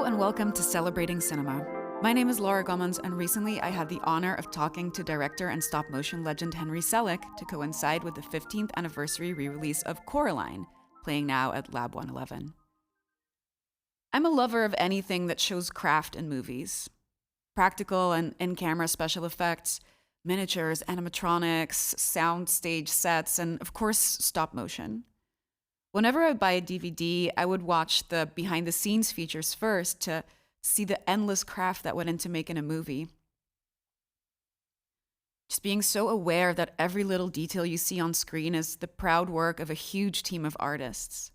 and welcome to Celebrating Cinema. My name is Laura Gommans, and recently I had the honor of talking to director and stop-motion legend Henry Selick to coincide with the 15th anniversary re-release of Coraline, playing now at Lab 111. I'm a lover of anything that shows craft in movies. Practical and in-camera special effects, miniatures, animatronics, soundstage sets, and of course, stop motion. Whenever I buy a DVD, I would watch the behind-the-scenes features first to see the endless craft that went into making a movie. Just being so aware that every little detail you see on screen is the proud work of a huge team of artists.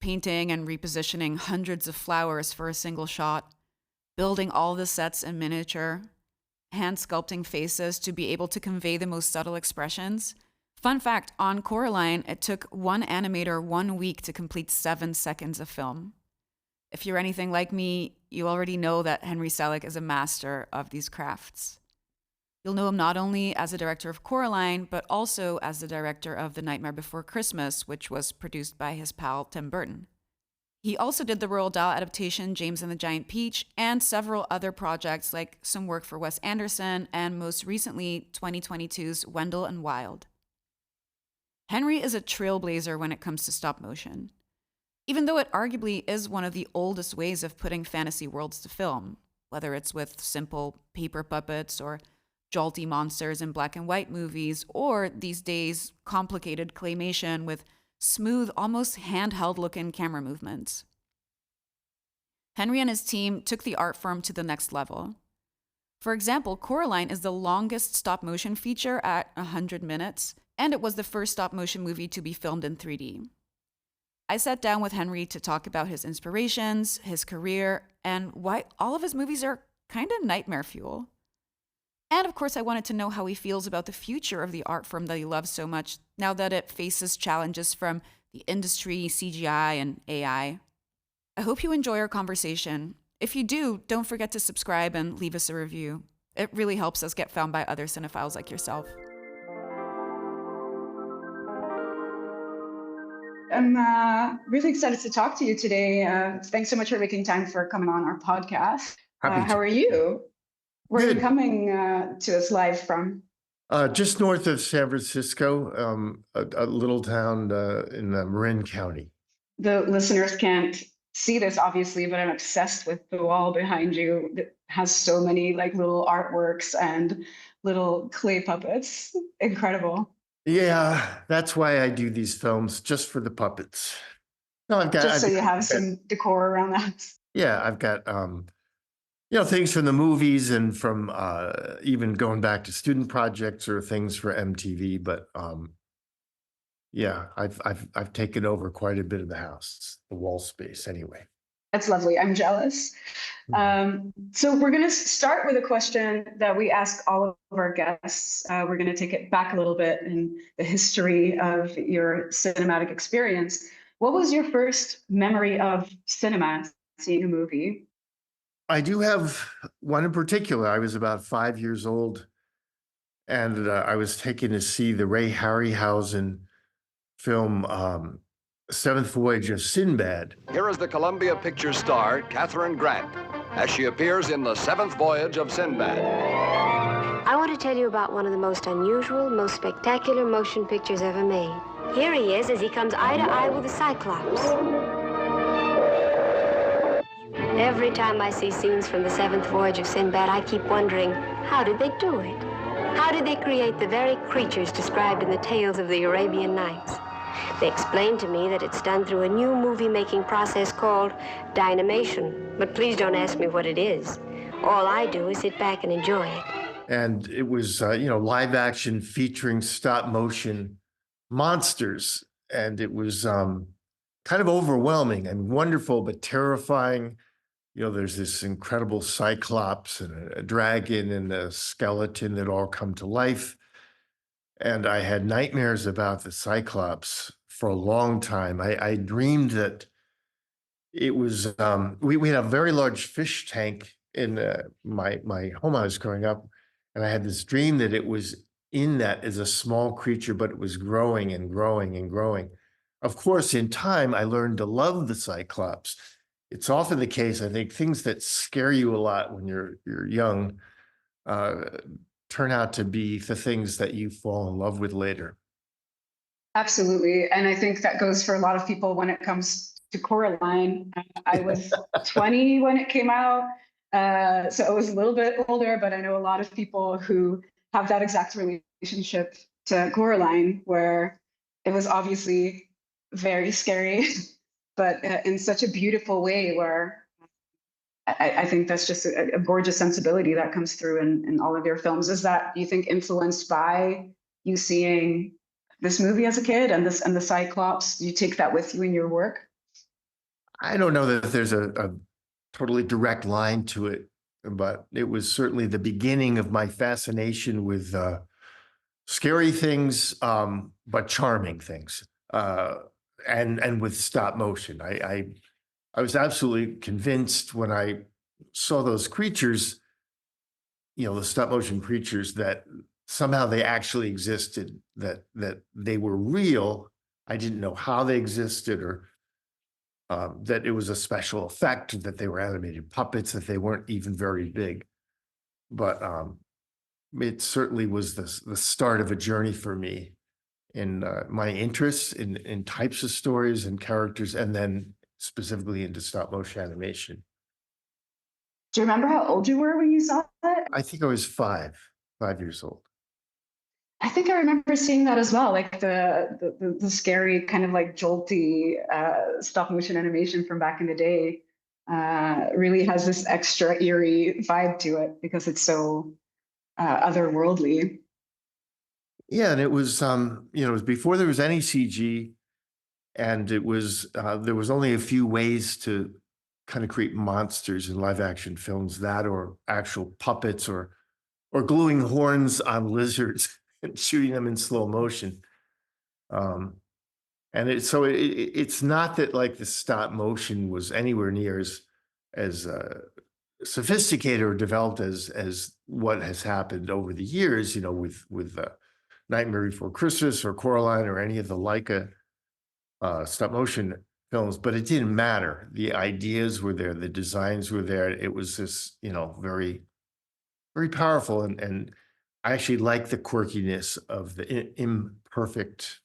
Painting and repositioning hundreds of flowers for a single shot, building all the sets in miniature, hand sculpting faces to be able to convey the most subtle expressions. Fun fact, on Coraline, it took one animator 1 week to complete 7 seconds of film. If you're anything like me, you already know that Henry Selick is a master of these crafts. You'll know him not only as the director of Coraline, but also as the director of The Nightmare Before Christmas, which was produced by his pal Tim Burton. He also did the Roald Dahl adaptation James and the Giant Peach, and several other projects like some work for Wes Anderson, and most recently 2022's Wendell and Wild. Henry is a trailblazer when it comes to stop motion, even though it arguably is one of the oldest ways of putting fantasy worlds to film, whether it's with simple paper puppets or jolty monsters in black and white movies, or these days, complicated claymation with smooth, almost handheld-looking camera movements. Henry and his team took the art form to the next level. For example, Coraline is the longest stop-motion feature at 100 minutes, and it was the first stop-motion movie to be filmed in 3D. I sat down with Henry to talk about his inspirations, his career, and why all of his movies are kind of nightmare fuel. And of course, I wanted to know how he feels about the future of the art form that he loves so much now that it faces challenges from the industry, CGI, and AI. I hope you enjoy our conversation. If you do, don't forget to subscribe and leave us a review. It really helps us get found by other cinephiles like yourself. I'm really excited to talk to you today. Thanks so much for making time for coming on our podcast. How are you? Where are you coming to us live from? Just north of San Francisco, a little town in Marin County. The listeners can't see this, obviously, but I'm obsessed with the wall behind you that has so many like little artworks and little clay puppets. Incredible. Yeah, that's why I do these films, just for the puppets. No, you have some decor around that. Yeah, I've got things from the movies and from even going back to student projects or things for MTV. But yeah, I've taken over quite a bit of the house, the wall space anyway. That's lovely. I'm jealous. So we're going to start with a question that we ask all of our guests. We're going to take it back a little bit in the history of your cinematic experience. What was your first memory of cinema, seeing a movie? I do have one in particular. I was about 5 years old, and I was taken to see the Ray Harryhausen film, Seventh Voyage of Sinbad. Here is the Columbia Pictures star, Katharine Grant, as she appears in the Seventh Voyage of Sinbad. I want to tell you about one of the most unusual, most spectacular motion pictures ever made. Here he is as he comes eye to eye with the cyclops. Every time I see scenes from the Seventh Voyage of Sinbad, I keep wondering, how did they do it? How did they create the very creatures described in the tales of the Arabian Nights? They explained to me that it's done through a new movie-making process called dynamation. But please don't ask me what it is. All I do is sit back and enjoy it. And it was, live action featuring stop motion monsters. And it was kind of overwhelming and wonderful, but terrifying. There's this incredible cyclops and a dragon and a skeleton that all come to life. And I had nightmares about the cyclops for a long time. I dreamed that it was, we had a very large fish tank in my home I was growing up. And I had this dream that it was in that as a small creature, but it was growing and growing and growing. Of course, in time, I learned to love the cyclops. it's often the case, I think, things that scare you a lot when you're young uh, turn out to be the things that you fall in love with later. Absolutely. And I think that goes for a lot of people when it comes to Coraline. I was 20 when it came out. So I was a little bit older, but I know a lot of people who have that exact relationship to Coraline, where it was obviously very scary, but in such a beautiful way where I think that's just a gorgeous sensibility that comes through in all of your films. Is that, do you think, influenced by you seeing this movie as a kid and this and the Cyclops? Do you take that with you in your work? I don't know that there's a totally direct line to it, but it was certainly the beginning of my fascination with scary things, but charming things, and with stop motion. I was absolutely convinced when I saw those creatures, the stop motion creatures, that somehow they actually existed, that they were real. I didn't know how they existed, or that it was a special effect, that they were animated puppets, that they weren't even very big. But it certainly was the start of a journey for me in my interests in types of stories and characters, and then specifically into stop motion animation. Do you remember how old you were when you saw it? I think I was 5 years old. I think I remember seeing that as well, like the scary kind of like jolty stop motion animation from back in the day. Really has this extra eerie vibe to it because it's so otherworldly. Yeah, and it was it was before there was any CG, and it was there was only a few ways to kind of create monsters in live action films, that or actual puppets, or gluing horns on lizards and shooting them in slow motion. Um, and it's not that like the stop motion was anywhere near as sophisticated or developed as what has happened over the years, with Nightmare Before Christmas or Coraline or any of the Leica stop motion films, but it didn't matter. The ideas were there, the designs were there. It was just, very, very powerful. And I actually like the quirkiness of the imperfect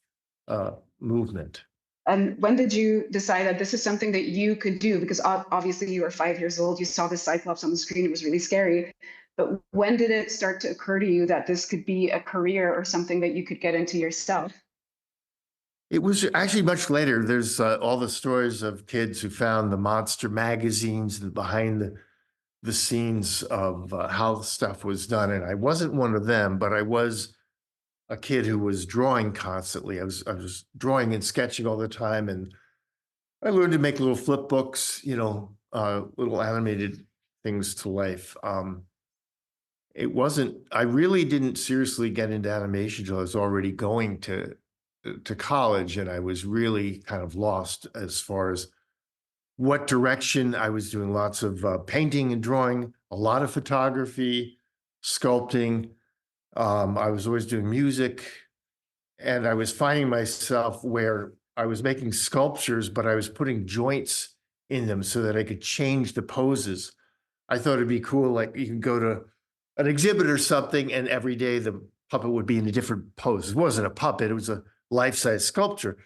movement. And when did you decide that this is something that you could do? Because obviously you were 5 years old, you saw the Cyclops on the screen, it was really scary. But when did it start to occur to you that this could be a career or something that you could get into yourself? It was actually much later. There's all the stories of kids who found the monster magazines behind the scenes of how the stuff was done. And I wasn't one of them, but I was a kid who was drawing constantly. I was drawing and sketching all the time. And I learned to make little flip books, little animated things to life. I really didn't seriously get into animation until I was already going to college, and I was really kind of lost as far as what direction. I was doing lots of painting and drawing, a lot of photography, sculpting. I was always doing music, and I was finding myself where I was making sculptures, but I was putting joints in them so that I could change the poses. I thought it'd be cool, like you can go to an exhibit or something, and every day the puppet would be in a different pose. It wasn't a puppet, it was a life-size sculpture.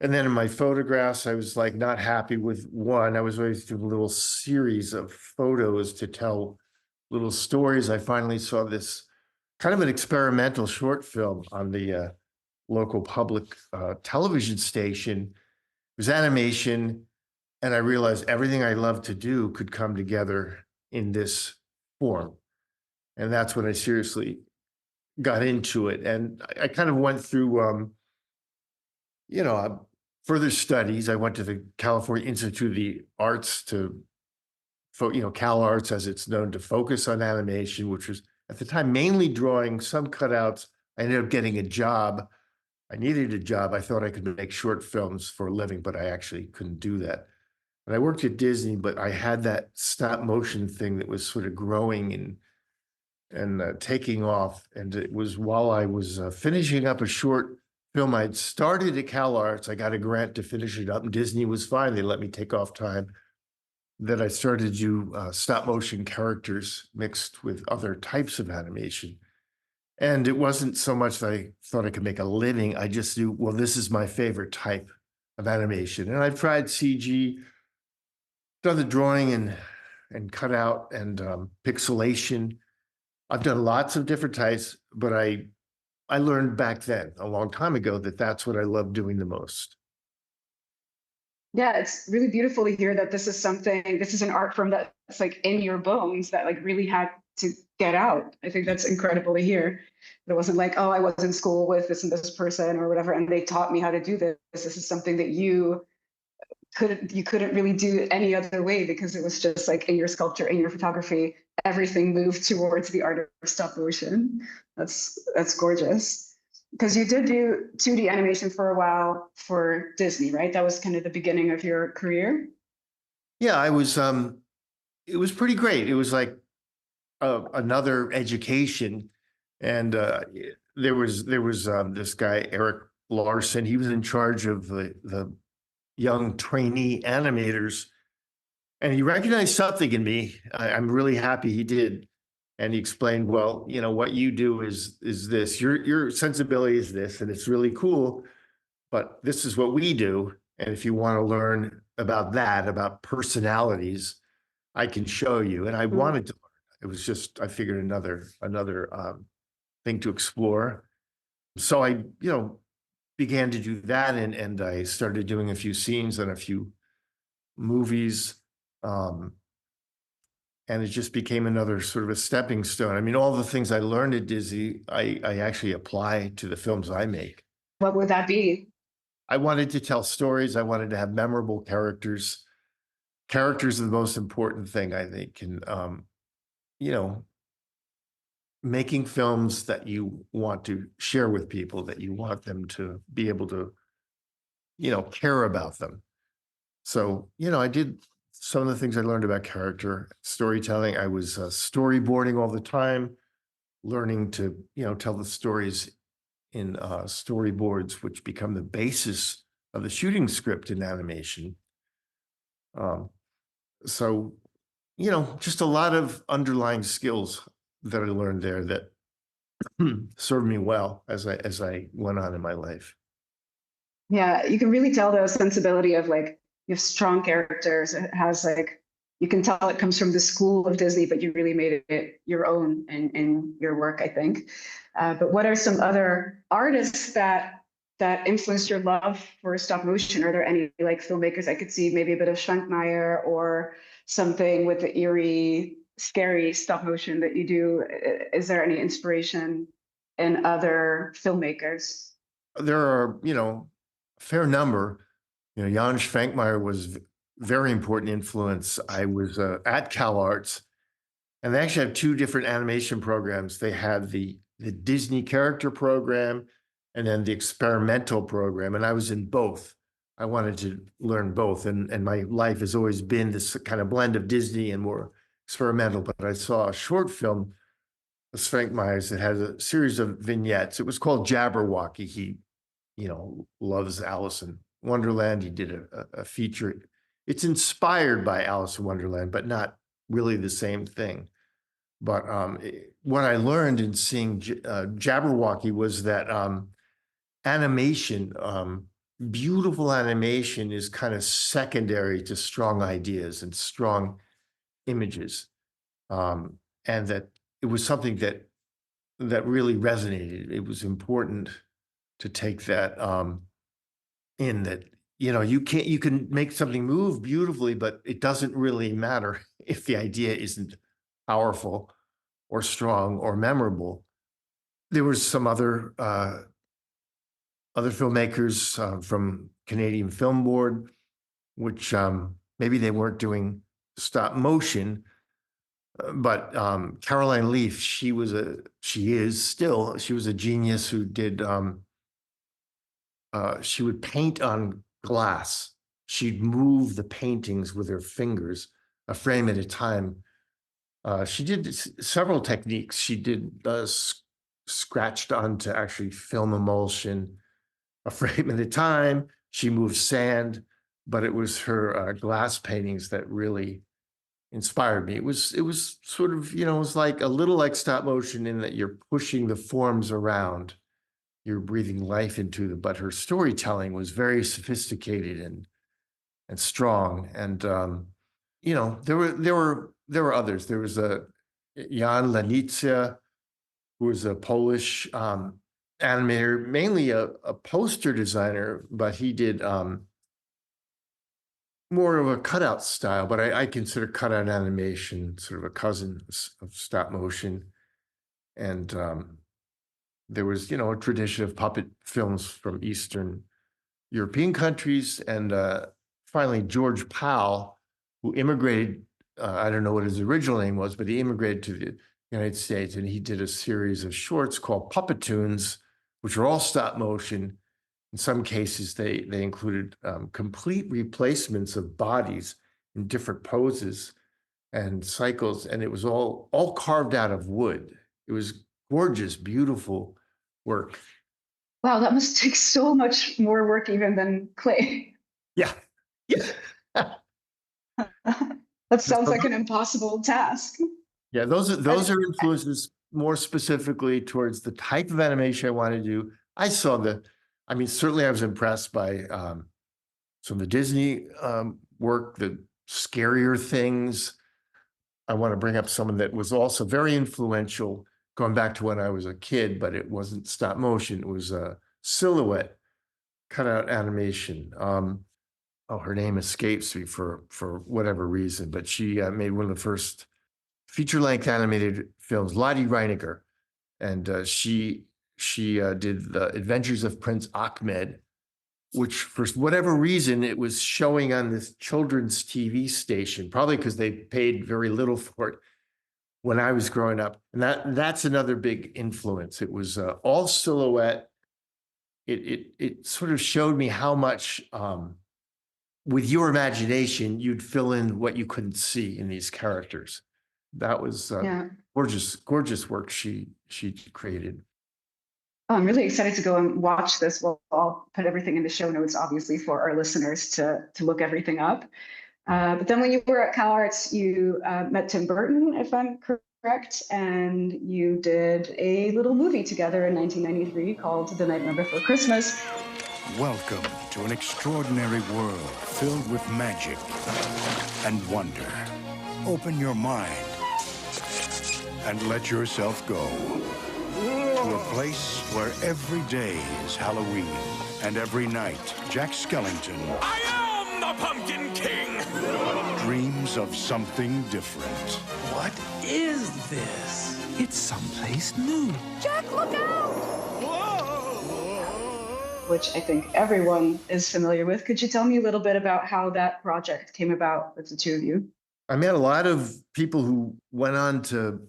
And then in my photographs, I was like not happy with one. I was always doing a little series of photos to tell little stories. I finally saw this kind of an experimental short film on the local public television station. It was animation, and I realized everything I love to do could come together in this form. And that's when I seriously got into it. And I kind of went through, further studies. I went to the California Institute of the Arts Cal Arts, as it's known, to focus on animation, which was at the time mainly drawing, some cutouts. I ended up getting a job. I needed a job. I thought I could make short films for a living, but I actually couldn't do that. And I worked at Disney, but I had that stop motion thing that was sort of growing and taking off. And it was while I was finishing up a short film I'd started at Cal Arts. I got a grant to finish it up, and Disney was fine. They let me take off time. that I started to do stop motion characters mixed with other types of animation. And it wasn't so much that I thought I could make a living. I just knew, well, this is my favorite type of animation. And I've tried CG, done the drawing and cutout and pixelation. I've done lots of different types, but I learned back then, a long time ago, that that's what I love doing the most. Yeah, it's really beautiful to hear that this is an art form that's like in your bones that like really had to get out. I think that's incredible to hear. It wasn't like, oh, I was in school with this and this person or whatever, and they taught me how to do this. This is something that you couldn't really do any other way because it was just like in your sculpture, in your photography, everything moved towards the art of stop motion. That's gorgeous. Because you did do 2D animation for a while for Disney, right? That was kind of the beginning of your career. Yeah, it was pretty great. It was like another education. And there was this guy, Eric Larson. He was in charge of the young trainee animators. And he recognized something in me. I'm really happy he did. And he explained, well, you know, what you do is this. Your sensibility is this, and it's really cool, but this is what we do. And if you want to learn about that, about personalities, I can show you. And I wanted to learn. It was just, I figured another thing to explore. So I, began to do that, and I started doing a few scenes and a few movies. And it just became another sort of a stepping stone. I mean, all the things I learned at Disney, I actually apply to the films I make. What would that be? I wanted to tell stories. I wanted to have memorable characters. Characters are the most important thing, I think. And, making films that you want to share with people, that you want them to be able to, care about them. So, I did some of the things I learned about character, storytelling. I was storyboarding all the time, learning to, tell the stories in storyboards, which become the basis of the shooting script in animation. So, just a lot of underlying skills that I learned there that served me well as I went on in my life. Yeah, you can really tell the sensibility of like you have strong characters. It has like you can tell it comes from the school of Disney, but you really made it your own in your work, I think. But what are some other artists that influenced your love for stop motion? Are there any like filmmakers I could see maybe a bit of Schwenkmeyer or something with the eerie, scary stop motion that you do? Is there any inspiration in other filmmakers? There are, a fair number. Jan Schwenkmeyer was very important influence. I was at CalArts, and they actually have two different animation programs. They had the Disney character program and then the experimental program, and I was in both. I wanted to learn both, and my life has always been this kind of blend of Disney and more experimental. But I saw a short film of Schwenkmeyer's that had a series of vignettes. It was called Jabberwocky. He, loves Alice in Wonderland. He did a feature. It's inspired by Alice in Wonderland, but not really the same thing. But what I learned in seeing Jabberwocky was that animation, beautiful animation, is kind of secondary to strong ideas and strong images, and that it was something that really resonated. It was important to take that in, that you can make something move beautifully, but it doesn't really matter if the idea isn't powerful or strong or memorable. There was some other filmmakers from Canadian Film Board, which maybe they weren't doing stop motion, but Caroline Leaf, she was a genius who did. She would paint on glass. She'd move the paintings with her fingers, a frame at a time. She did several techniques. She did scratched onto actually film emulsion, a frame at a time. She moved sand, but it was her glass paintings that really inspired me. It was sort of, it was like a little like stop motion in that you're pushing the forms around, you're breathing life into them, but her storytelling was very sophisticated and strong. And there were others. There was a Jan Lanitzia, who was a Polish animator, mainly a poster designer, but he did more of a cutout style, but I consider cutout animation sort of a cousin of stop motion. And there was, a tradition of puppet films from Eastern European countries. And finally, George Powell, who immigrated, I don't know what his original name was, but he immigrated to the United States, and he did a series of shorts called Puppetoons, which are all stop motion. In some cases, they included complete replacements of bodies in different poses and cycles, and it was all carved out of wood. It was gorgeous, beautiful work. Wow, that must take so much more work even than clay. Yeah, yeah, That sounds like an impossible task. yeah. Those are influences more specifically towards the type of animation I want to do. Certainly I was impressed by some of the Disney work, the scarier things. I want to bring up someone that was also very influential, going back to when I was a kid, but it wasn't stop motion. It was a silhouette cutout animation. Her name escapes me for whatever reason, but she made one of the first feature-length animated films, Lottie Reiniger, and she did The Adventures of Prince Ahmed, which for whatever reason, it was showing on this children's TV station, probably because they paid very little for it when I was growing up. And that's another big influence. It was all silhouette. It sort of showed me how much, with your imagination, you'd fill in what you couldn't see in these characters. That was gorgeous work she created. Oh, I'm really excited to go and watch this. I'll put everything in the show notes, obviously, for our listeners to look everything up. But then when you were at CalArts, you met Tim Burton, if I'm correct, and you did a little movie together in 1993 called The Nightmare Before Christmas. Welcome to an extraordinary world filled with magic and wonder. Open your mind and let yourself go to a place where every day is Halloween and every night Jack Skellington, I am the Pumpkin King! dreams of something different. What is this? It's someplace new. Jack, look out! Which I think everyone is familiar with. Could you tell me a little bit about how that project came about with the two of you? I met a lot of people who went on to,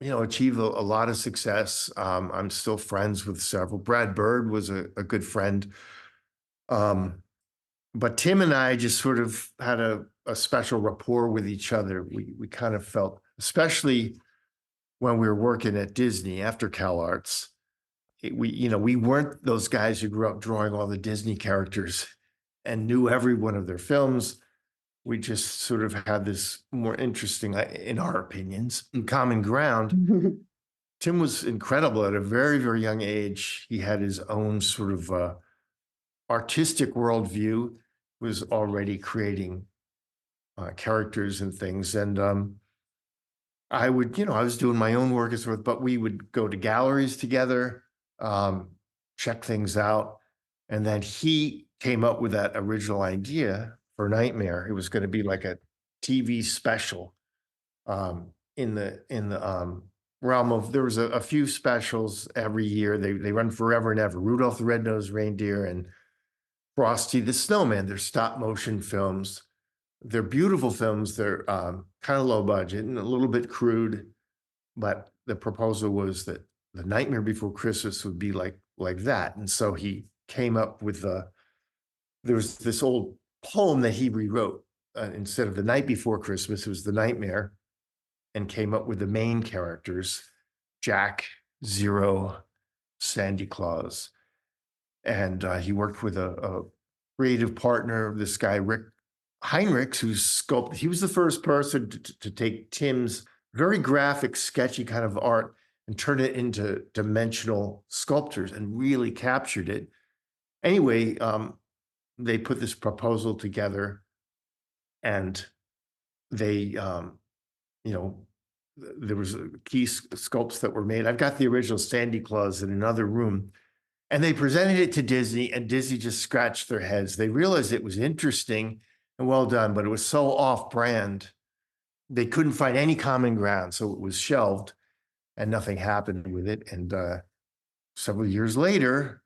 achieve a lot of success. I'm still friends with several. Brad Bird was a good friend. But Tim and I just sort of had a special rapport with each other. We kind of felt, especially when we were working at Disney after CalArts, we weren't those guys who grew up drawing all the Disney characters and knew every one of their films. We just sort of had this more interesting, in our opinions, common ground. Tim was incredible at a very, very young age. He had his own sort of artistic worldview, was already creating characters and things. And I was doing my own work as well, but we would go to galleries together, check things out. And then he came up with that original idea for Nightmare. It was going to be like a TV special in the realm of, there was a few specials every year. They run forever and ever. Rudolph the Red-Nosed Reindeer and Frosty the Snowman. They're stop motion films. They're beautiful films. They're kind of low budget and a little bit crude, but the proposal was that The Nightmare Before Christmas would be like that. And so he came up with there was this old poem that he rewrote. Instead of The Night Before Christmas, it was The Nightmare, and came up with the main characters, Jack, Zero, Sandy Claus. And he worked with a creative partner, this guy, Rick Heinrichs, who's sculpted, he was the first person to take Tim's very graphic, sketchy kind of art and turn it into dimensional sculptures and really captured it. Anyway, they put this proposal together, and they, you know, there was key sculpts that were made. I've got the original Sandy Claus in another room, and they presented it to Disney, and Disney just scratched their heads. They realized it was interesting and well done, but it was so off-brand. They couldn't find any common ground, so it was shelved, and nothing happened with it. And several years later,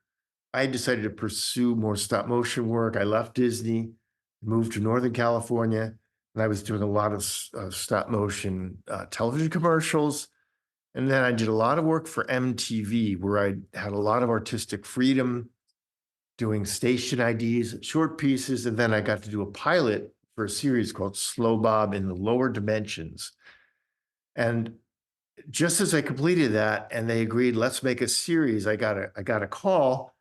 I decided to pursue more stop motion work. I left Disney, moved to Northern California, and I was doing a lot of stop motion television commercials. And then I did a lot of work for MTV, where I had a lot of artistic freedom doing station IDs, short pieces. And then I got to do a pilot for a series called Slow Bob in the Lower Dimensions. And just as I completed that and they agreed, let's make a series, I got a call.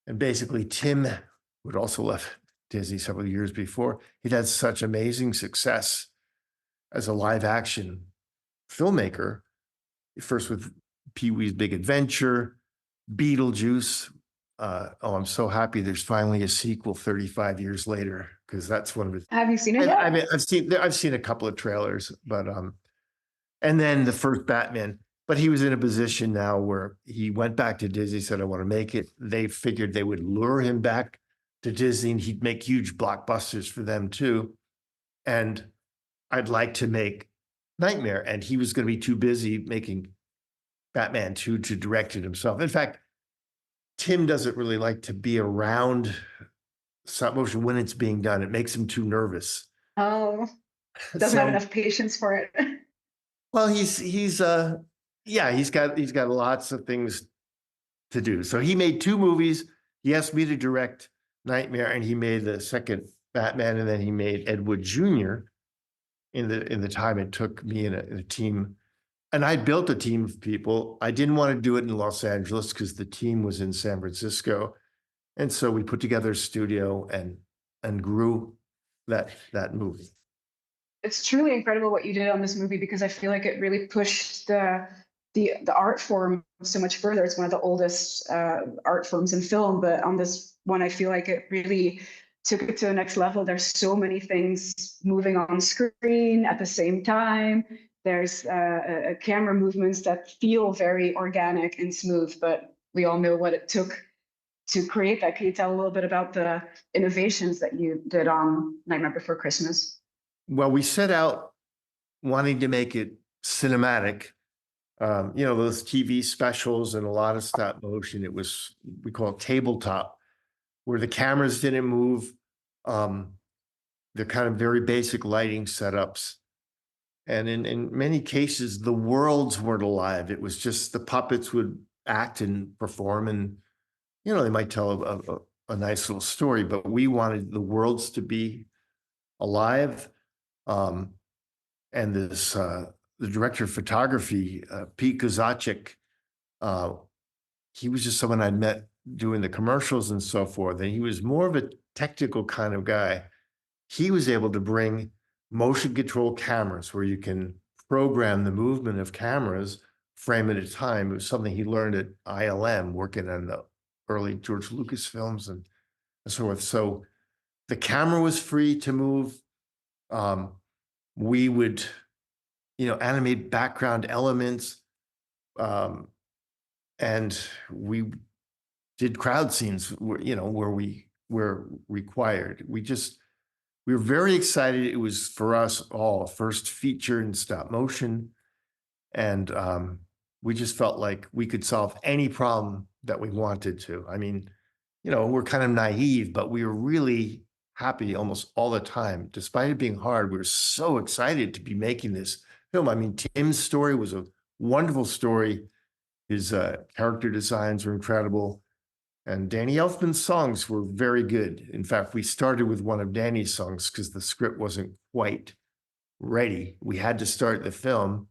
And basically, Tim, who had also left Disney several years before, he'd had such amazing success as a live action filmmaker, first with Pee-wee's Big Adventure, Beetlejuice. I'm so happy there's finally a sequel 35 years later, because that's one of his. Have you seen it yet? I mean, I've seen a couple of trailers, but and then the first Batman. But he was in a position now where he went back to Disney, said, I want to make it. They figured they would lure him back to Disney and he'd make huge blockbusters for them too. And I'd like to make Nightmare. And he was going to be too busy making Batman 2 to direct it himself. In fact, Tim doesn't really like to be around stop motion when it's being done. It makes him too nervous. Oh, doesn't have enough patience for it. Well, he's got lots of things to do. So he made 2 movies. He asked me to direct Nightmare, and he made the second Batman, and then he made Ed Wood Jr. in the time it took me and a team. And I built a team of people. I didn't want to do it in Los Angeles because the team was in San Francisco. And so we put together a studio and grew that movie. It's truly incredible what you did on this movie, because I feel like it really pushed the art form so much further. It's one of the oldest art forms in film, but on this one, I feel like it really took it to the next level. There's so many things moving on screen at the same time. There's camera movements that feel very organic and smooth, but we all know what it took to create that. Can you tell a little bit about the innovations that you did on Nightmare Before Christmas? Well, we set out wanting to make it cinematic. Those TV specials and a lot of stop motion, we call it tabletop, where the cameras didn't move. They're kind of very basic lighting setups. And in many cases, the worlds weren't alive. It was just the puppets would act and perform, and, they might tell a nice little story, but we wanted the worlds to be alive. And the director of photography, Pete Kozacek, he was just someone I'd met doing the commercials and so forth. And he was more of a technical kind of guy. He was able to bring motion control cameras where you can program the movement of cameras frame at a time. It was something he learned at ILM, working on the early George Lucas films and so forth. So the camera was free to move. We would, animate background elements. And we did crowd scenes where we were required. We were very excited. It was, for us all, first feature in stop motion. And we just felt like we could solve any problem that we wanted to. I mean, we're kind of naive, but we were really happy almost all the time. Despite it being hard, we were so excited to be making this film. I mean, Tim's story was a wonderful story. His character designs were incredible. And Danny Elfman's songs were very good. In fact, we started with one of Danny's songs because the script wasn't quite ready. We had to start the film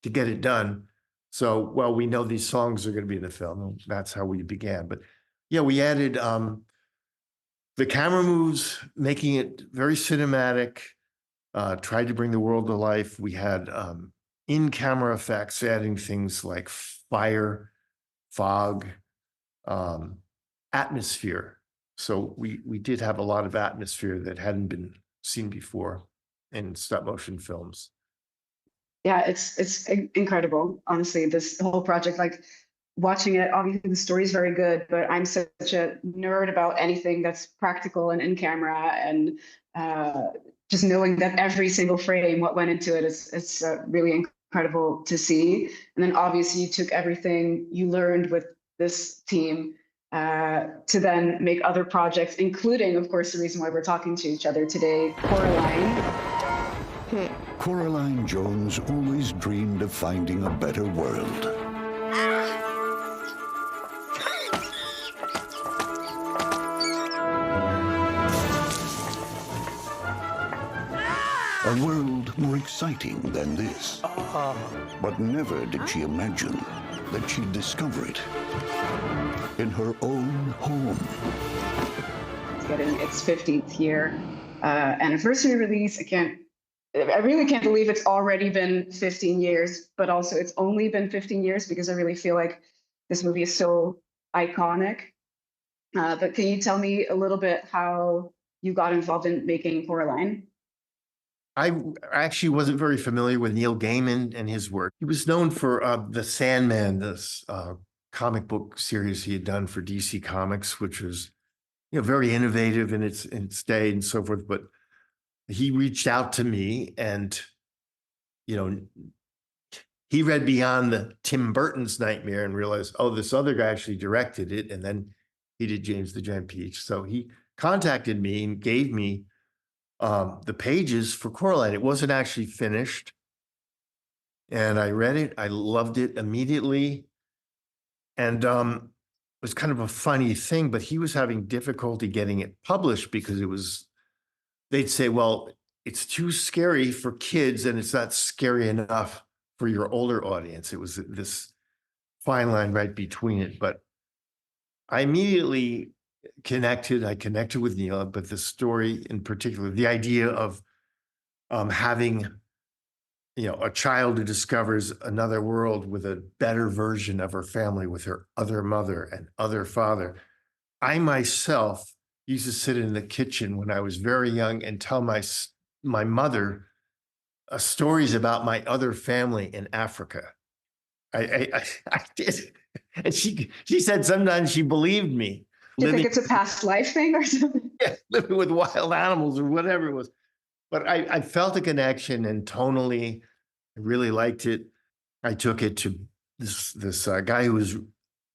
to get it done. So, well, we know these songs are going to be in the film. That's how we began. But yeah, we added the camera moves, making it very cinematic, tried to bring the world to life. We had in-camera effects, adding things like fire, fog, atmosphere. So we did have a lot of atmosphere that hadn't been seen before in stop motion films. Yeah, it's incredible. Honestly, this whole project, like watching it, obviously the story is very good, but I'm such a nerd about anything that's practical and in camera, and just knowing that every single frame, what went into it, it's really incredible to see. And then obviously you took everything you learned with this team to then make other projects, including, of course, the reason why we're talking to each other today, Coraline. Coraline Jones always dreamed of finding a better world. A world more exciting than this. But never did she imagine that she'd discover it in her own home. It's getting its 15th year anniversary release. I really can't believe it's already been 15 years, but also it's only been 15 years because I really feel like this movie is so iconic. But can you tell me a little bit how you got involved in making Coraline? I actually wasn't very familiar with Neil Gaiman and his work. He was known for The Sandman, this comic book series he had done for DC Comics, which was, very innovative in its day and so forth. But he reached out to me, and he read beyond the Tim Burton's Nightmare and realized, oh, this other guy actually directed it, and then he did James the Giant Peach. So he contacted me and gave me the pages for Coraline. It wasn't actually finished, and I read it. I loved it immediately, and it was kind of a funny thing, but he was having difficulty getting it published because they'd say, well, it's too scary for kids and it's not scary enough for your older audience. It was this fine line right between it. But I immediately connected with Neil, but the story in particular, the idea of having, a child who discovers another world with a better version of her family, with her other mother and other father. I myself used to sit in the kitchen when I was very young and tell my mother stories about my other family in Africa. I did, and she said sometimes she believed me. Do you think it's a past life thing or something? Yeah, living with wild animals or whatever it was. But I felt a connection, and tonally, I really liked it. I took it to this guy who was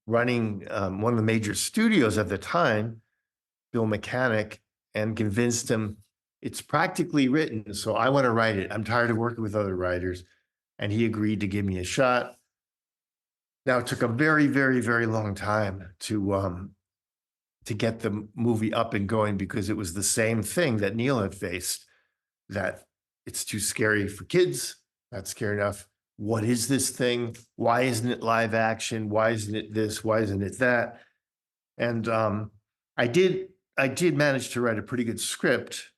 running one of the major studios at the time, Bill Mechanic, and convinced him it's practically written, so I want to write it. I'm tired of working with other writers. And he agreed to give me a shot. Now, it took a very, very, very long time to get the movie up and going, because it was the same thing that Neil had faced, that it's too scary for kids, not scary enough. What is this thing? Why isn't it live action? Why isn't it this? Why isn't it that? And I did manage to write a pretty good script,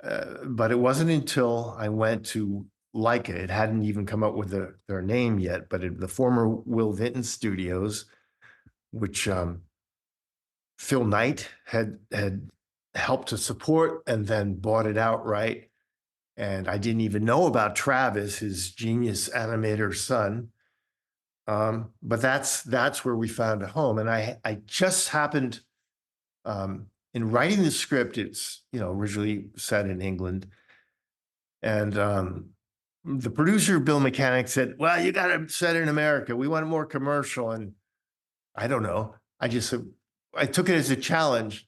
but it wasn't until I went to Leica. It hadn't even come up with their name yet, but the former Will Vinton Studios, which Phil Knight had helped to support and then bought it outright. And I didn't even know about Travis, his genius animator son. But that's where we found a home. And I just happened, in writing the script, it's, originally set in England. And the producer, Bill Mechanic, said, well, you got to set it in America. We want it more commercial. And I don't know. I took it as a challenge,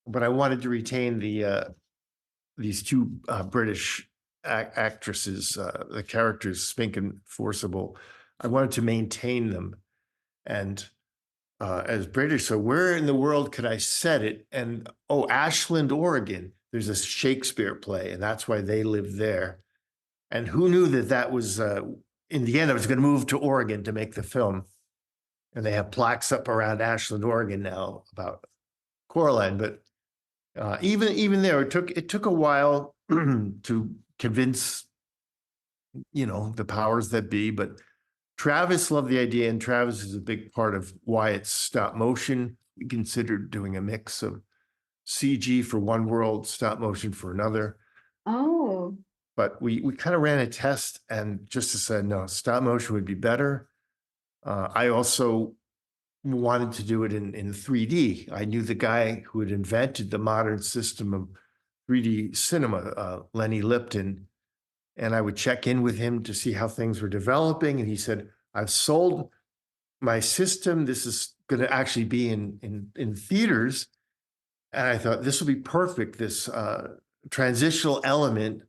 but I wanted to retain these two British actresses, the characters, Spink and Forcible. I wanted to maintain them. And as British, so where in the world could I set it? And Ashland, Oregon, there's a Shakespeare play, and that's why they live there. And who knew that was, in the end, I was going to move to Oregon to make the film. And they have plaques up around Ashland, Oregon now about Coraline. But Even there, it took a while to convince, the powers that be, but Travis loved the idea, and Travis is a big part of why it's stop motion. We considered doing a mix of CG for one world, stop motion for another. Oh, But we kind of ran a test and just said, no, stop motion would be better. I also wanted to do it in 3D. I knew the guy who had invented the modern system of 3D cinema, Lenny Lipton, and I would check in with him to see how things were developing. And he said, I've sold my system. This is going to actually be in theaters. And I thought this will be perfect. This transitional element,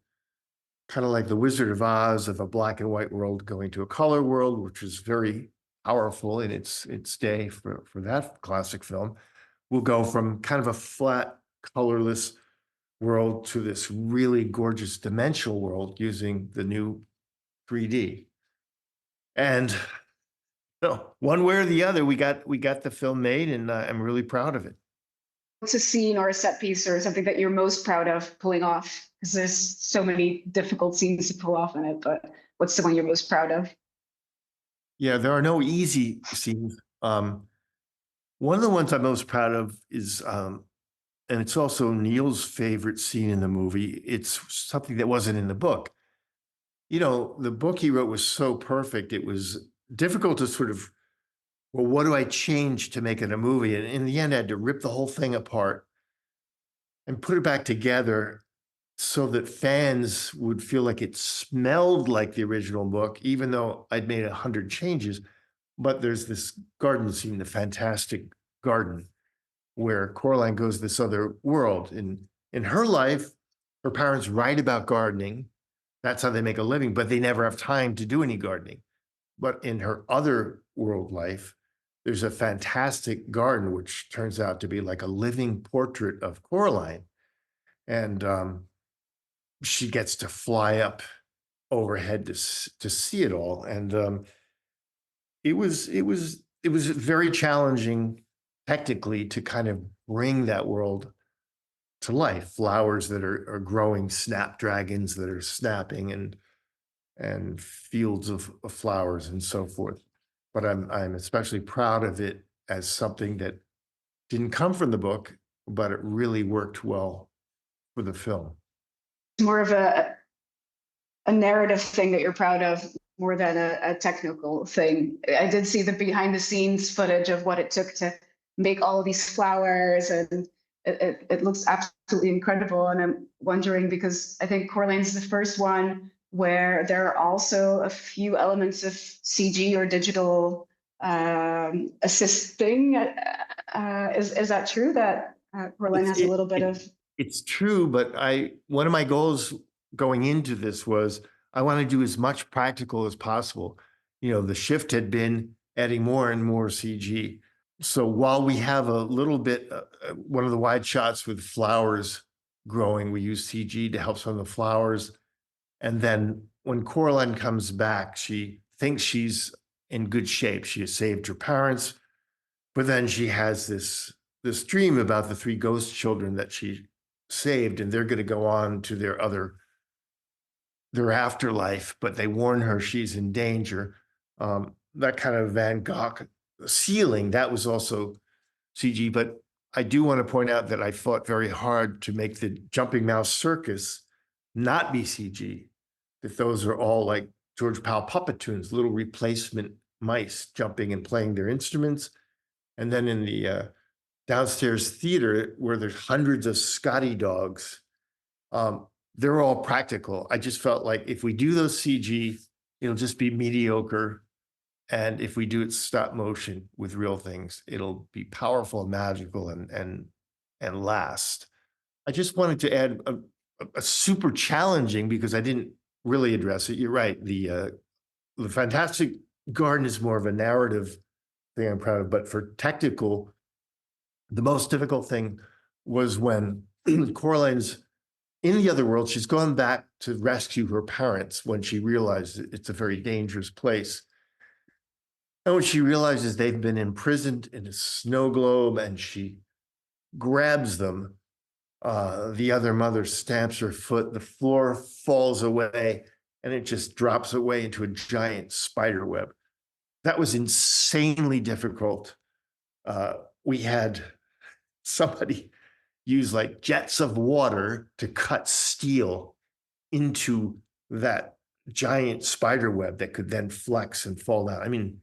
kind of like the Wizard of Oz, of a black and white world going to a color world, which is very powerful in its day for that classic film, will go from kind of a flat, colorless world to this really gorgeous dimensional world using the new 3D. And one way or the other, we got the film made, and I'm really proud of it. what's a scene or a set piece or something that you're most proud of pulling off? Because there's so many difficult scenes to pull off in it, but what's the one you're most proud of? Yeah, there are no easy scenes. One of the ones I'm most proud of is, and it's also Neil's favorite scene in the movie. It's something that wasn't in the book. The book he wrote was so perfect. It was difficult to sort of, well, what do I change to make it a movie? And in the end, I had to rip the whole thing apart and put it back together so that fans would feel like it smelled like the original book, even though I'd made 100 changes. But there's this garden scene, the fantastic garden, where Coraline goes to this other world. In her life, her parents write about gardening. That's how they make a living, but they never have time to do any gardening. But in her other world life, there's a fantastic garden, which turns out to be like a living portrait of Coraline. And she gets to fly up overhead to see it all. And it was very challenging technically to kind of bring that world to life. Flowers that are growing, snapdragons that are snapping, and fields of flowers and so forth. But I'm especially proud of it as something that didn't come from the book, but it really worked well for the film. It's more of a narrative thing that you're proud of more than a technical thing. I did see the behind the scenes footage of what it took to make all of these flowers, and it looks absolutely incredible. And I'm wondering, because I think Coraline's the first one where there are also a few elements of CG or digital assisting. Is that true that Coraline has a little bit of? It's true, but one of my goals going into this was I want to do as much practical as possible. The shift had been adding more and more CG. So while we have a little bit, one of the wide shots with flowers growing, we use CG to help some of the flowers. And then when Coraline comes back, she thinks she's in good shape. She has saved her parents, but then she has this dream about the 3 ghost children that she saved, and they're going to go on to their afterlife, but they warn her she's in danger. That kind of Van Gogh ceiling, that was also CG. But I do want to point out that I fought very hard to make the jumping mouse circus not be CG, that those are all like George Powell puppet tunes, little replacement mice jumping and playing their instruments. And then in the downstairs theater, where there's hundreds of Scotty dogs, they're all practical. I just felt like if we do those CG, it'll just be mediocre. And if we do it stop motion with real things, it'll be powerful and magical and last. I just wanted to add a super challenging, because I didn't really address it. You're right. The fantastic garden is more of a narrative thing I'm proud of, but for technical, the most difficult thing was when Coraline's in the other world. She's gone back to rescue her parents when she realized it's a very dangerous place. And when she realizes they've been imprisoned in a snow globe, and she grabs them, The other mother stamps her foot, the floor falls away, and it just drops away into a giant spider web. That was insanely difficult. We had somebody use like jets of water to cut steel into that giant spider web that could then flex and fall down. I mean,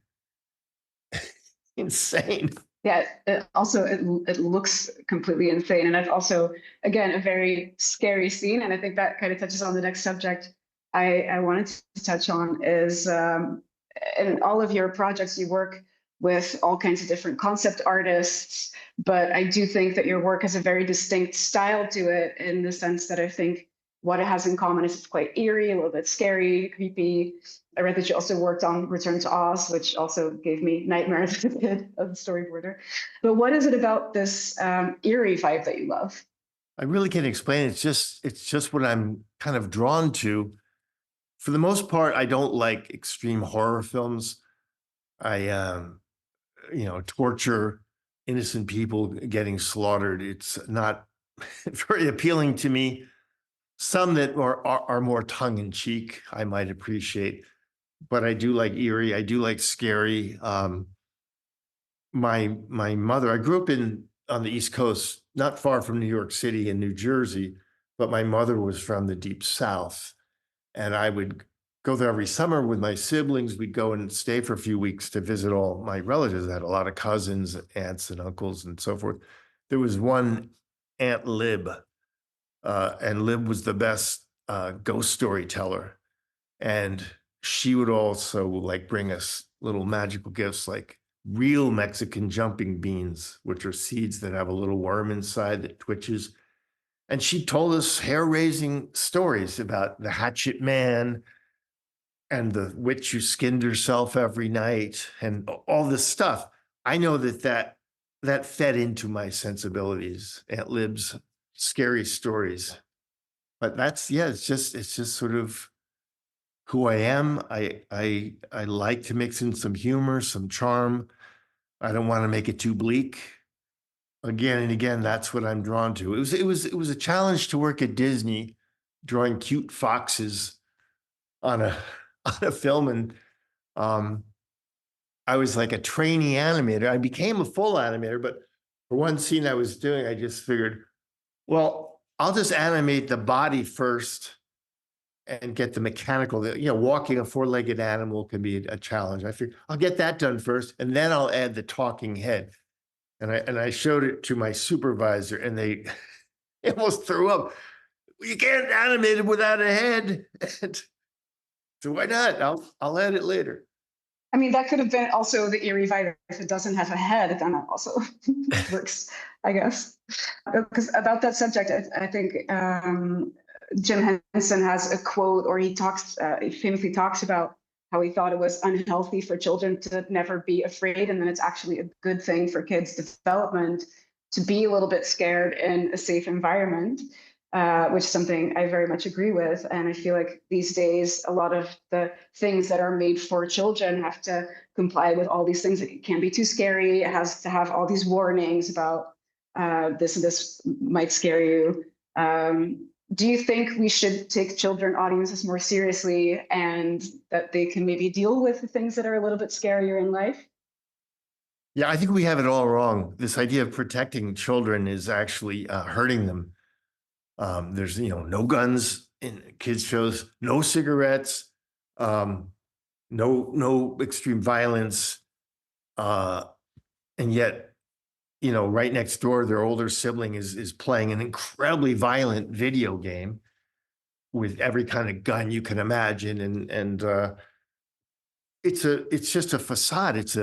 insane. Yeah, it looks completely insane. And it's also, again, a very scary scene. And I think that kind of touches on the next subject I wanted to touch on is in all of your projects, you work with all kinds of different concept artists, but I do think that your work has a very distinct style to it in the sense that I think what it has in common is it's quite eerie, a little bit scary, creepy. I read that you also worked on Return to Oz, which also gave me nightmares as a kid as a storyboarder. But what is it about this eerie vibe that you love? I really can't explain it. It's just what I'm kind of drawn to. For the most part, I don't like extreme horror films. I torture innocent people getting slaughtered. It's not very appealing to me. Some that are more tongue in cheek, I might appreciate, but I do like eerie. I do like scary. My mother, I grew up on the East Coast, not far from New York City and New Jersey, but my mother was from the Deep South, and I would go there every summer with my siblings. We'd go and stay for a few weeks to visit all my relatives. I had a lot of cousins, aunts, and uncles, and so forth. There was one Aunt Lib, and Lib was the best ghost storyteller. And she would also like bring us little magical gifts like real Mexican jumping beans, which are seeds that have a little worm inside that twitches. And she told us hair-raising stories about the hatchet man and the witch who skinned herself every night and all this stuff. I know that fed into my sensibilities, Aunt Lib's scary stories. But it's just sort of who I am. I like to mix in some humor, some charm. I don't want to make it too bleak. Again and again, that's what I'm drawn to. It was a challenge to work at Disney, drawing cute foxes on a on a film, and I was like a trainee animator. I became a full animator, but for one scene I was doing, I just figured, well, I'll just animate the body first and get the mechanical. Walking a four-legged animal can be a challenge. I figured I'll get that done first, and then I'll add the talking head. And I showed it to my supervisor, and they almost threw up. You can't animate it without a head. So why not? I'll add it later. I mean, that could have been also the eerie vibe. If it doesn't have a head, then it also works, I guess. Because about that subject, I think Jim Henson has a quote, or he famously talks about how he thought it was unhealthy for children to never be afraid, and then it's actually a good thing for kids' development to be a little bit scared in a safe environment, which is something I very much agree with. And I feel like these days, a lot of the things that are made for children have to comply with all these things. It can't be too scary. It has to have all these warnings about this and this might scare you. Do you think we should take children audiences more seriously and that they can maybe deal with the things that are a little bit scarier in life? Yeah, I think we have it all wrong. This idea of protecting children is actually hurting them. There's, no guns in kids' shows, no cigarettes, no extreme violence. And yet, right next door, their older sibling is playing an incredibly violent video game with every kind of gun you can imagine. And it's just a facade. It's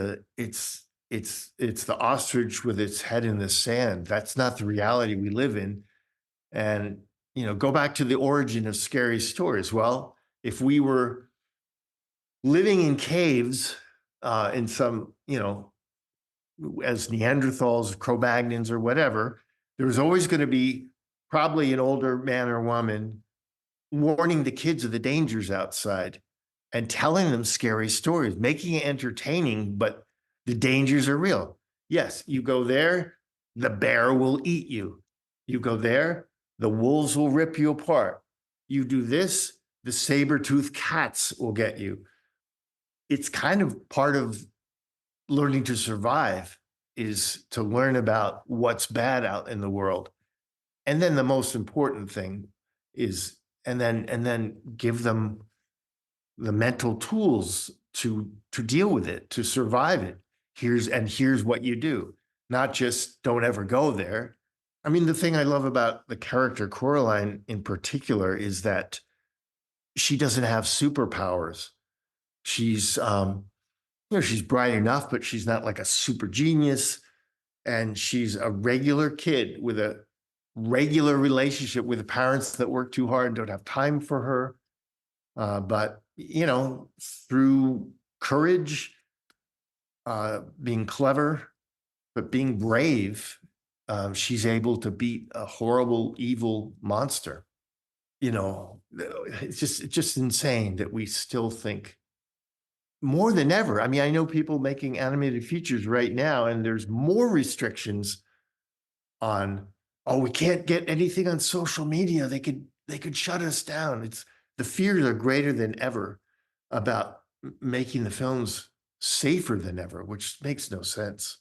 the ostrich with its head in the sand. That's not the reality we live in. And, go back to the origin of scary stories. Well, if we were living in caves in some, as Neanderthals, Cro-Magnons, or whatever, there was always going to be probably an older man or woman warning the kids of the dangers outside and telling them scary stories, making it entertaining, but the dangers are real. Yes, you go there, the bear will eat you. You go there, the wolves will rip you apart. You do this, the saber-toothed cats will get you. It's kind of part of learning to survive, is to learn about what's bad out in the world. And then the most important thing is, and then give them the mental tools to deal with it, to survive it. Here's what you do, not just don't ever go there. I mean, the thing I love about the character Coraline in particular is that she doesn't have superpowers. She's she's bright enough, but she's not like a super genius. And she's a regular kid with a regular relationship with parents that work too hard and don't have time for her. But, through courage, being clever, but being brave, she's able to beat a horrible, evil monster. It's just insane that we still think more than ever. I mean, I know people making animated features right now, and there's more restrictions on, oh, we can't get anything on social media. They could shut us down. The fears are greater than ever about making the films safer than ever, which makes no sense.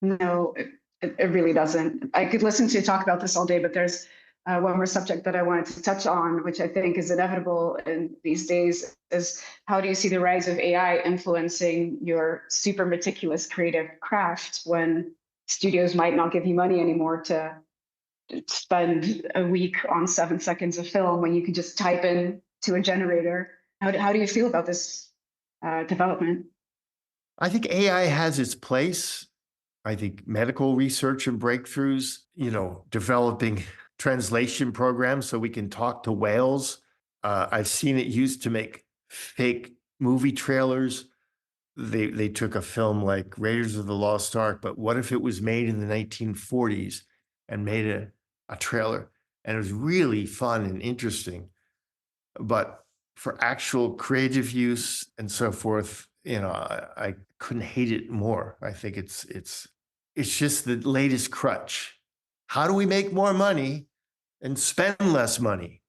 No, it really doesn't. I could listen to you talk about this all day, but there's one more subject that I wanted to touch on, which I think is inevitable in these days, is how do you see the rise of AI influencing your super meticulous creative craft when studios might not give you money anymore to spend a week on 7 seconds of film when you can just type in to a generator? How do you feel about this development? I think AI has its place. I think medical research and breakthroughs, developing translation programs so we can talk to whales. I've seen it used to make fake movie trailers. They took a film like Raiders of the Lost Ark, but what if it was made in the 1940s and made a trailer? And it was really fun and interesting. But for actual creative use and so forth, I couldn't hate it more. I think it's just the latest crutch. How do we make more money and spend less money?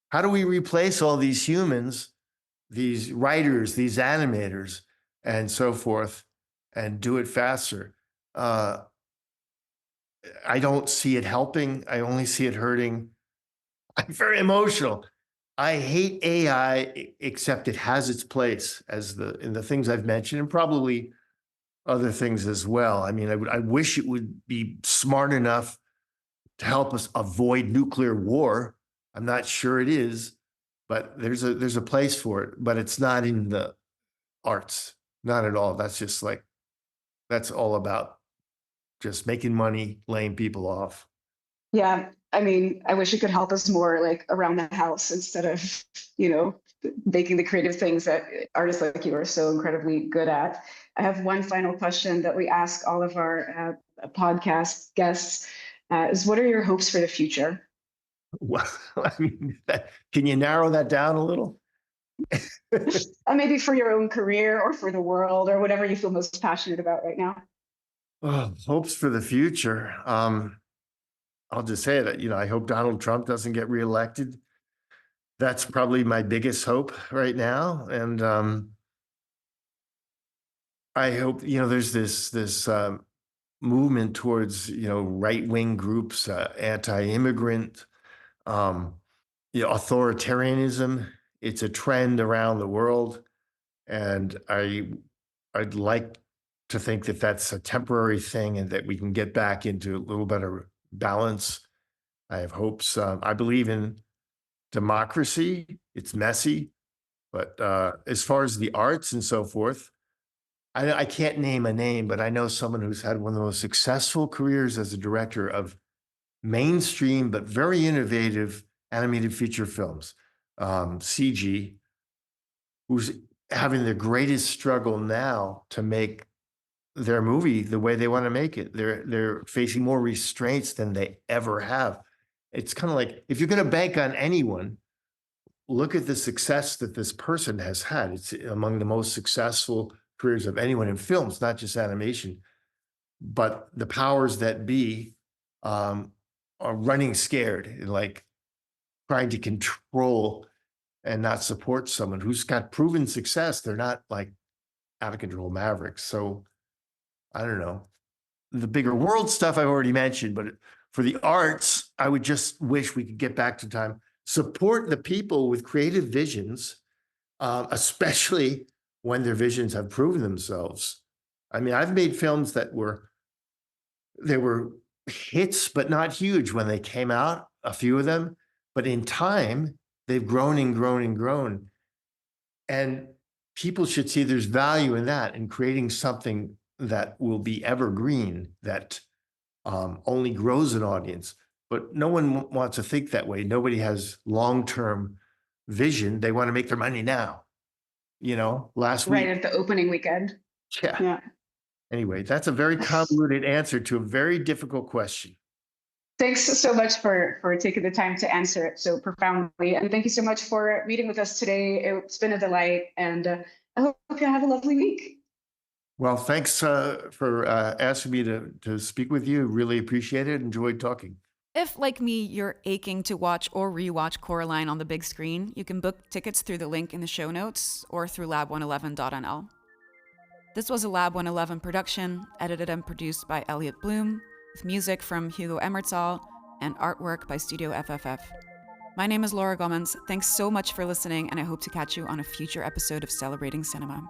How do we replace all these humans, these writers, these animators, and so forth, and do it faster? I don't see it helping. I only see it hurting. I'm very emotional. I hate AI, except it has its place in the things I've mentioned, and probably other things as well. I mean, I wish it would be smart enough to help us avoid nuclear war. I'm not sure it is, but there's a place for it, but it's not in the arts, not at all. That's all about just making money, laying people off. Yeah, I mean, I wish it could help us more like around the house instead of, making the creative things that artists like you are so incredibly good at. I have one final question that we ask all of our podcast guests, is what are your hopes for the future? Well, I mean, can you narrow that down a little? Maybe for your own career or for the world or whatever you feel most passionate about right now. Oh, hopes for the future. I'll just say that, I hope Donald Trump doesn't get reelected. That's probably my biggest hope right now. And I hope, there's this movement towards, right-wing groups, anti-immigrant, authoritarianism. It's a trend around the world. And I'd like to think that that's a temporary thing and that we can get back into a little better balance. I have hopes. I believe in democracy. It's messy, but as far as the arts and so forth, I can't name a name, but I know someone who's had one of the most successful careers as a director of mainstream but very innovative animated feature films, CG, who's having the greatest struggle now to make their movie the way they want to make it. They're facing more restraints than they ever have. It's kind of like, if you're going to bank on anyone, look at the success that this person has had. It's among the most successful careers of anyone in films, not just animation. But the powers that be are running scared and like trying to control and not support someone who's got proven success. They're not like out of control mavericks. So I don't know. The bigger world stuff I've already mentioned, but for the arts, I would just wish we could get back to time, support the people with creative visions, especially when their visions have proven themselves. I mean, I've made films that they were hits, but not huge when they came out, a few of them, but in time, they've grown and grown and grown. And people should see there's value in that, in creating something that will be evergreen, that only grows an audience. But no one wants to think that way. Nobody has long-term vision. They want to make their money now. You know, last Right week. at the opening weekend. Yeah. Yeah. Anyway, that's a very convoluted answer to a very difficult question. Thanks so much for taking the time to answer it so profoundly. And thank you so much for meeting with us today. It's been a delight. And I hope you have a lovely week. Well, thanks for asking me to speak with you. Really appreciate it. Enjoyed talking. If, like me, you're aching to watch or rewatch Coraline on the big screen, you can book tickets through the link in the show notes or through lab111.nl. This was a Lab 111 production, edited and produced by Elliot Bloom, with music from Hugo Emmertsal and artwork by Studio FFF. My name is Laura Gommans. Thanks so much for listening, and I hope to catch you on a future episode of Celebrating Cinema.